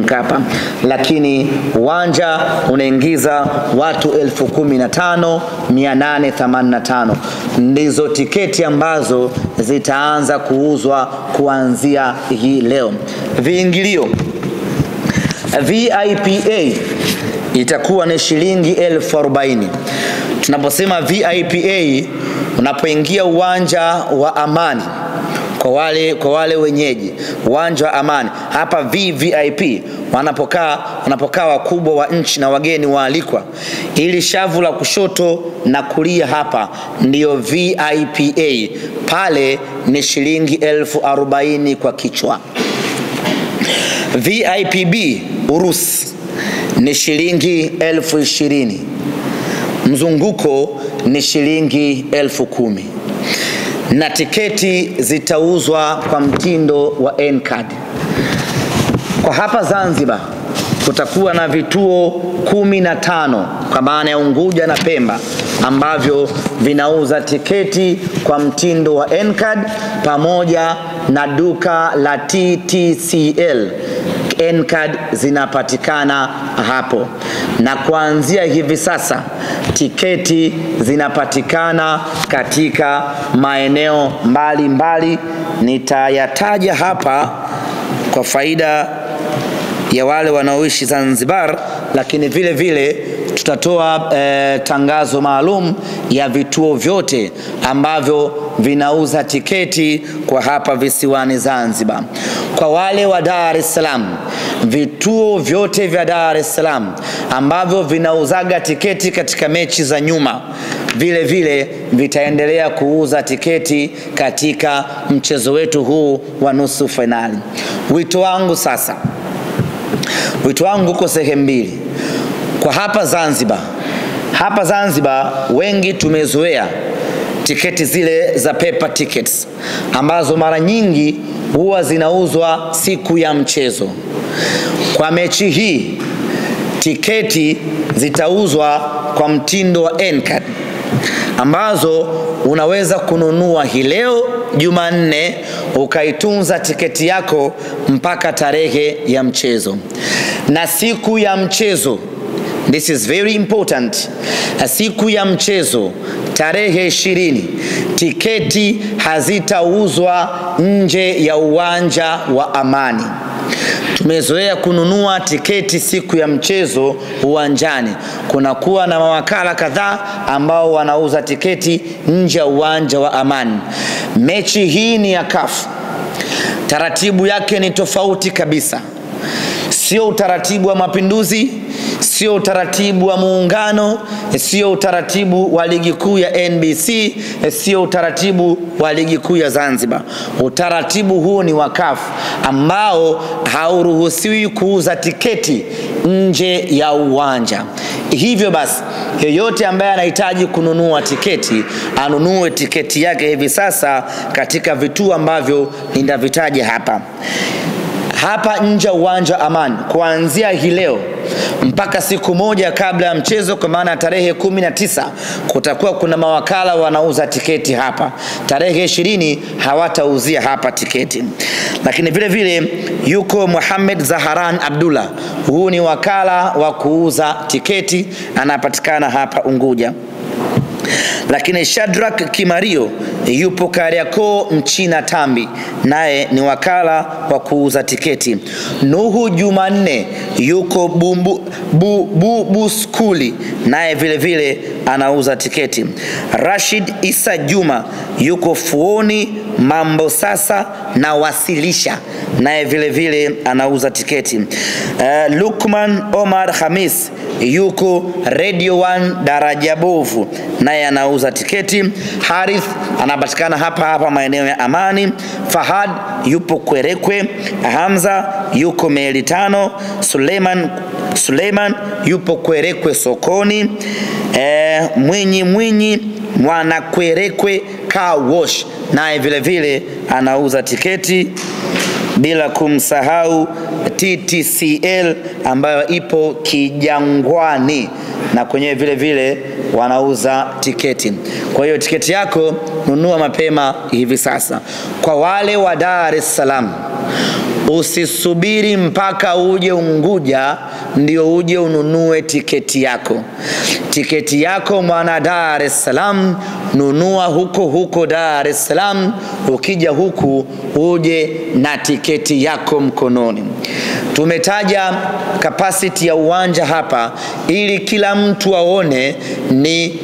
Mkapa, lakini uwanja unaingiza watu 15,885. Ndizo tiketi ambazo zitaanza kuuzwa kuanzia hii leo. Viingilio VIPA itakuwa ni shilingi 40,000. Tunaposema VIPA, unapoingia uwanja wa Amani, kwa wale wenyeji uwanja wa Amani hapa VVIP, wanapokaa wakubwa wa nchi na wageni waalikwa, ili shavu la kushoto na kulia hapa ndio VIPA, pale ni shilingi 40,000 kwa kichwa. VIPB Urusi ni shilingi 20,000. Mzunguko ni shilingi 10,000. Na tiketi zitauzwa kwa mtindo wa N-card. Kwa hapa Zanzibar kutakuwa na vituo 15 kwa maana ya Unguja na Pemba ambavyo vinauza tiketi kwa mtindo wa N-card, pamoja na duka la TTCL. N-card zinapatikana hapo, na kuanzia hivi sasa tiketi zinapatikana katika maeneo mbalimbali. Nitayataja hapa kwa faida ya wale wanaoishi Zanzibar, lakini vile vile tutatoa tangazo maalum ya vituo vyote ambavyo vinauza tiketi kwa hapa visiwani Zanzibar. Kwa wale wa Dar es Salaam, vituo vyote vya Dar es Salaam ambavyo vinauzaga tiketi katika mechi za nyuma, vile vile vitaendelea kuuza tiketi katika mchezo wetu huu wa nusu finali. Wito wangu uko sehemu mbili. Kwa hapa Zanzibar wengi tumezoea tiketi zile za paper tickets ambazo mara nyingi huwa zinauzwa siku ya mchezo. Kwa mechi hii tiketi zitauzwa kwa mtindo wa N-card ambazo unaweza kununua hii leo Jumanne, ukaitunza tiketi yako mpaka tarehe ya mchezo. Na siku ya mchezo, this is very important, siku ya mchezo tarehe 20, tiketi hazitauzwa nje ya uwanja wa Amani. Tumezoea kununua tiketi siku ya mchezo uwanjani. Kunakuwa na mawakala kadhaa ambao wanauza tiketi nje ya uwanja wa Amani. Mechi hii ni ya CAF. Taratibu yake ni tofauti kabisa. Sio utaratibu wa Mapinduzi, sio utaratibu wa Muungano, sio utaratibu wa ligi kuu ya NBC, sio utaratibu wa ligi kuu ya Zanzibar. Utaratibu huu ni wa CAF ambao hauruhusiwi kuuza tiketi nje ya uwanja. Hivyo basi, yeyote ambaye anahitaji kununua tiketi, anunue tiketi yake hivi sasa katika vituo ambavyo nitavitaja hapa. Hapa nje uwanja Amani, kuanzia hii leo mpaka siku moja kabla ya mchezo, kwa maana tarehe 19, kutakuwa kuna mawakala wanauza tiketi hapa. Tarehe 20 hawatauzia hapa tiketi. Lakini vile vile yuko Muhammad Zaharan Abdullah, huu ni wakala wa kuuza tiketi, anapatikana hapa Unguja. Lakini Shadrack Kimario yupo Kariakoo Mchina Tambi, naye ni wakala wa kuuza tiketi. Nuhu Jumanne yuko Bubu Skuli, naye vile vile anauza tiketi. Rashid Isa Juma yuko Fuoni Mambo Sasa na Wasilisha, naye vile vile anauza tiketi. Lukman Omar Hamis yuko Radio 1 Daraja Bovu, naye anauza tiketi. Harith anapatikana hapa maeneo ya Amani. Fahad yupo Kwerekwe. Hamza yuko Meli 5. Suleiman yupo Kwerekwe sokoni. Mwinyi mwana Kwerekwe Car Wash, naye vile vile anauza tiketi. Bila kumsahau TTCL ambayo ipo Kijangwani, na kwenye vile vile wanauza tiketi. Kwa hiyo tiketi yako nunua mapema hivi sasa. Kwa wale wa Dar es Salaam, Usisubiri mpaka uje Unguja ndio uje ununue tiketi yako. Tiketi yako mwana Dar es Salaam, nunua huko Dar es Salaam. Ukija huku uje na tiketi yako mkononi. Tumetaja capacity ya uwanja hapa ili kila mtu aone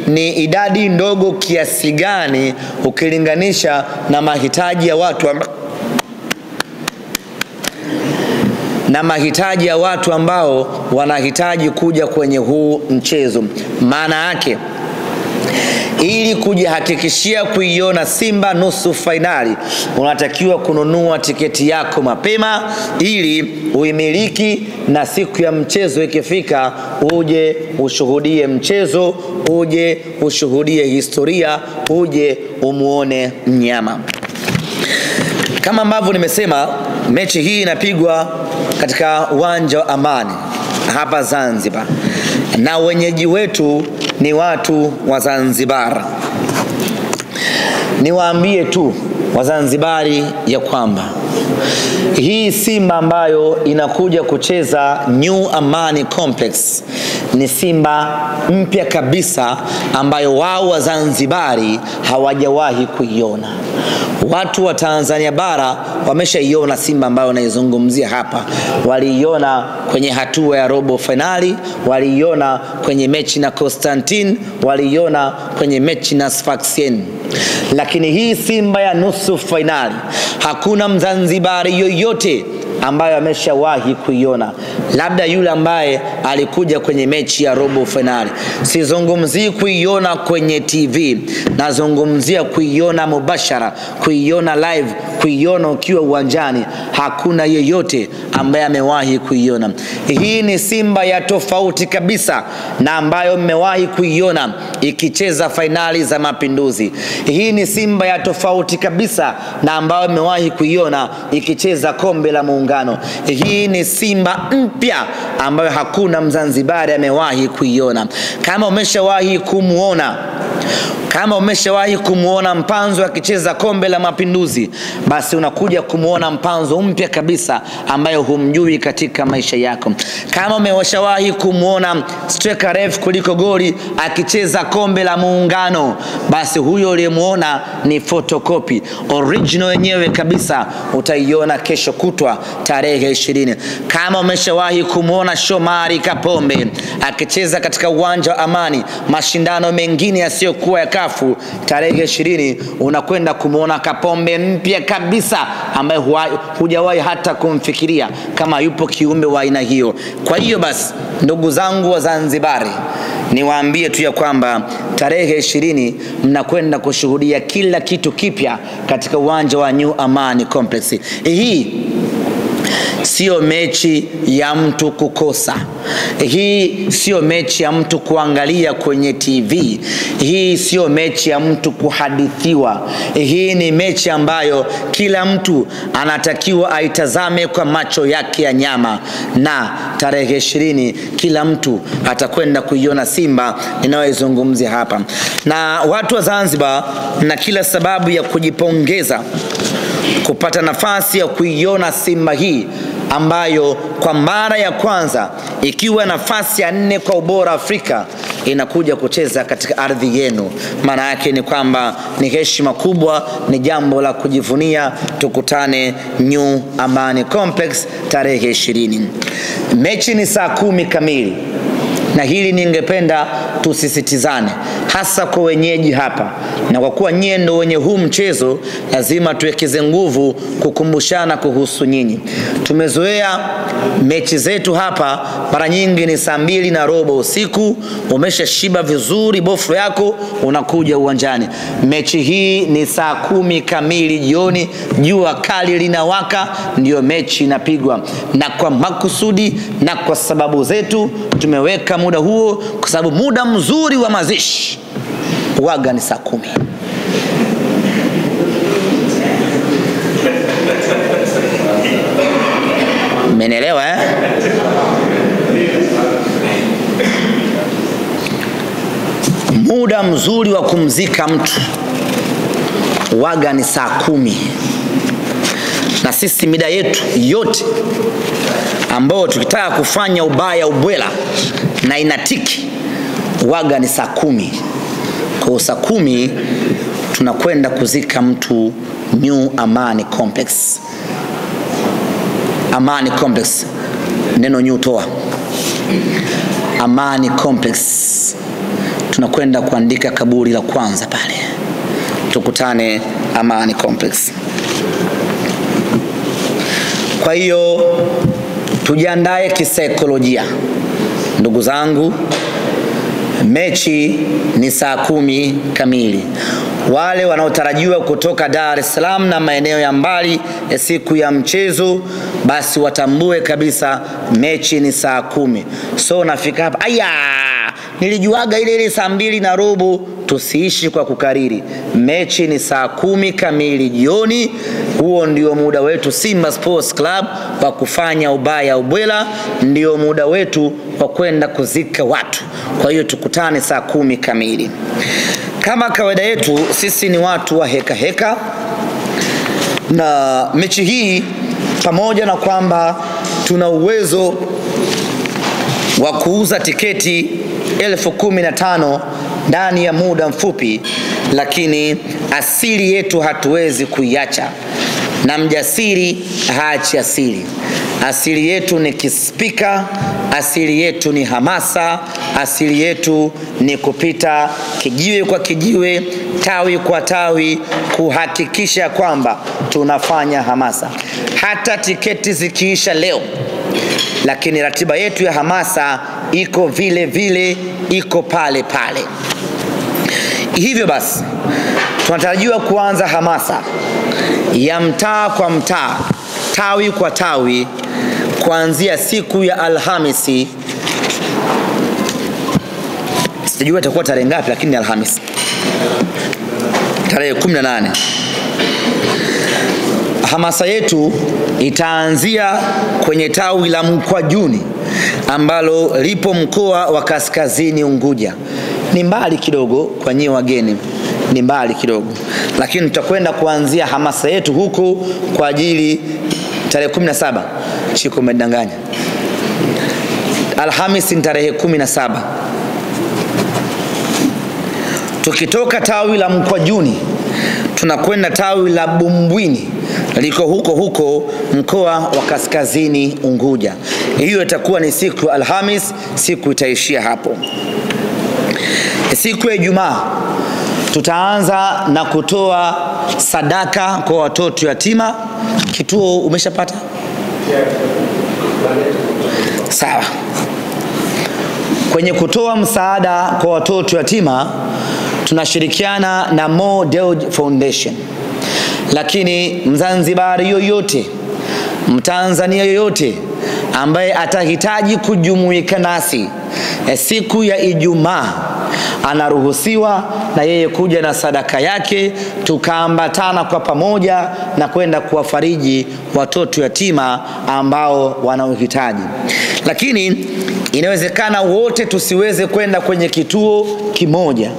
ni idadi ndogo kiasi gani ukilinganisha na mahitaji ya watu ambao wanahitaji kuja kwenye huu mchezo. Maana yake ili kujihakikishia kuiona Simba nusu finali, unatakiwa kununua tiketi yako mapema ili uimiliki, na siku ya mchezo ikifika uje ushuhudie mchezo, uje ushuhudie historia, uje umuone mnyama. Kama ambavyo nimesema, mechi hii inapigwa katika uwanja wa Amani hapa Zanzibar, na wenyeji wetu ni watu wa Zanzibar. Niwaambie tu Wazanzibari ya kwamba hii Simba ambayo inakuja kucheza New Amani Complex ni Simba mpya kabisa ambayo wao Wazanzibari hawajawahi kuiona. Watu wa Tanzania bara wameshaiona Simba ambayo naizungumzia hapa. Waliiona kwenye hatua ya robo finali, waliiona kwenye mechi na Constantine, waliiona kwenye mechi na Sfaxien. Lakini hii Simba ya nusu finali hakuna Mzanzibari yoyote ambayo ameshawahi kuiona, labda yule ambaye alikuja kwenye mechi ya robo finali. Sizungumzii kuiona kwenye TV, nazungumzia kuiona mubashara, kuiona live, kuiona ukiwa uwanjani. Hakuna yeyote ambaye amewahi kuiona. Hii ni Simba ya tofauti kabisa na ambayo mmewahi kuiona ikicheza finali za Mapinduzi. Hii ni Simba ya tofauti kabisa na ambayo mmewahi kuiona ikicheza kombe la Muungano. Hii ni Simba mpya ambayo hakuna Mzanzibari amewahi kuiona. Kama umeshawahi kumuona Mpanzo akicheza kombe la Mapinduzi, basi unakuja kumuona Mpanzo mpya kabisa ambayo humjui katika maisha yako. Kama umeshawahi kumuona striker refu kuliko goli akicheza kombe la Muungano, basi huyo uliyemuona ni photocopy. Original yenyewe kabisa utaiona kesho kutwa tarehe 20. Kama umeshawahi kumuona Shomari Kapombe akicheza katika uwanja wa Amani mashindano mengine yasiyokuwa ya kafu, tarehe 20 unakwenda kumuona Kapombe mpya kabisa ambaye hujawahi hata kumfikiria kama yupo kiumbe wa aina hiyo. Kwa hiyo basi, ndugu zangu wa Zanzibari, niwaambie tu ya kwamba tarehe 20 mnakwenda kushuhudia kila kitu kipya katika uwanja wa New Amani Complex. Hii sio mechi ya mtu kukosa. Hii sio mechi ya mtu kuangalia kwenye TV. Hii sio mechi ya mtu kuhadithiwa. Hii ni mechi ambayo kila mtu anatakiwa aitazame kwa macho yake ya nyama, na tarehe 20 kila mtu atakwenda kuiona Simba ninayozungumzia hapa. Na watu wa Zanzibar na kila sababu ya kujipongeza kupata nafasi ya kuiona Simba hii ambayo kwa mara ya kwanza ikiwa nafasi ya 4 kwa ubora Afrika inakuja kucheza katika ardhi yenu. Maana yake ni kwamba ni heshima kubwa, ni jambo la kujivunia. Tukutane New Amani Complex tarehe 20. Mechi ni saa 10 kamili. Na hili ningependa tusisitizane hasa kwa wenyeji hapa, na kwa kuwa nyie ndio wenye huu mchezo, lazima tuwekeze nguvu kukumbushana kuhusu nyinyi. Tumezoea mechi zetu hapa mara nyingi ni saa 2:15 usiku, umeshashiba vizuri boflo yako, unakuja uwanjani. Mechi hii ni saa 10 kamili jioni, jua kali linawaka, ndio mechi inapigwa. Na kwa makusudi na kwa sababu zetu tumeweka muda huo, kwa sababu muda mzuri wa mazishi waga ni saa 10. Mmenielewa eh? Muda mzuri wa kumzika mtu waga ni saa 10. na sisi mida yetu yote ambao tukitaka kufanya ubaya ubwela na inatiki waga ni saa 10. Kwa saa 10 tunakwenda kuzika mtu New Amani Complex. Amani Complex, neno new toa. Amani Complex, tunakwenda kuandika kaburi la kwanza pale. Tukutane Amani Complex. Kwa hiyo tujiandae kisaikolojia ndugu zangu. Mechi ni saa 10 kamili. Wale wanaotarajiwa kutoka Dar es Salaam na maeneo ya mbali ya siku ya mchezo, basi watambue kabisa mechi ni saa 10. So nafika hapa, nilijuaga ile saa 2:15. Tusiishi kwa kukariri. Mechi ni saa 10 kamili jioni. Huo ndio muda wetu Simba Sports Club wa kufanya ubaya ubwela, ndio muda wetu wa kwenda kuzika watu. Kwa hiyo tukutane saa 10 kamili. Kama kawaida yetu, sisi ni watu wa heka heka, na mechi hii pamoja na kwamba tuna uwezo wa kuuza tiketi 15,000 ndani ya muda mfupi, lakini asili yetu hatuwezi kuiacha, na mjasiri haachi asili. Asili yetu ni kispika, asili yetu ni hamasa, asili yetu ni kupita kijiwe kwa kijiwe, tawi kwa tawi, kuhakikisha kwamba tunafanya hamasa. Hata tiketi zikiisha leo, lakini ratiba yetu ya hamasa iko vile vile, iko pale pale. Hivyo basi tunatarajiwa kuanza hamasa ya mtaa kwa mtaa, tawi kwa tawi, kuanzia siku ya Alhamisi. Sijui itakuwa tarehe ngapi, lakini Alhamisi tarehe 18. Hamasa yetu itaanzia kwenye tawi la Mkwajuni ambalo lipo mkoa wa Kaskazini Unguja. Ni mbali kidogo kwa nyinyi wageni, ni mbali kidogo, lakini tutakwenda kuanzia hamasa yetu huko kwa ajili tarehe 17. Chiko umedanganya. Alhamisi ni tarehe 17. Tukitoka tawi la Mkwajuni tunakwenda tawi la Bumbwini, liko huko mkoa wa Kaskazini Unguja. Hiyo itakuwa ni siku ya Alhamis, siku itaishia hapo. Siku ya Ijumaa tutaanza na kutoa sadaka kwa watoto yatima. Kituo umeshapata? Sawa. Kwenye kutoa msaada kwa watoto yatima tunashirikiana na Mo Dewji Foundation. Lakini Mzanzibari yoyote, Mtanzania yoyote ambaye atahitaji kujumuika nasi siku ya Ijumaa anaruhusiwa na yeye kuja na sadaka yake, tukaambatana kwa pamoja na kwenda kuwafariji watoto yatima ambao wanaohitaji. Lakini inawezekana wote tusiweze kwenda kwenye kituo kimoja.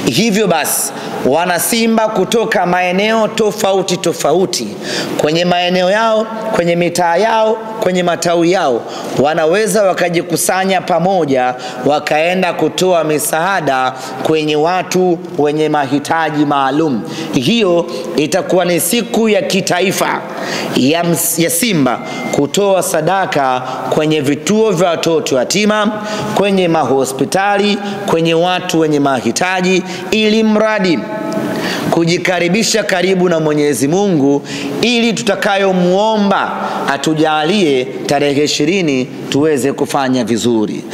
Hivyo basi wana Simba kutoka maeneo tofauti tofauti, kwenye maeneo yao, kwenye mitaa yao, kwenye matawi yao, wanaweza wakajikusanya pamoja wakaenda kutoa misaada kwenye watu wenye mahitaji maalum. Hiyo itakuwa ni siku ya kitaifa ya Simba kutoa sadaka kwenye vituo vya watoto yatima, kwenye mahospitali, kwenye watu wenye mahitaji, ili mradi kujikaribisha karibu na Mwenyezi Mungu, ili tutakayomuomba atujalie tarehe 20 tuweze kufanya vizuri.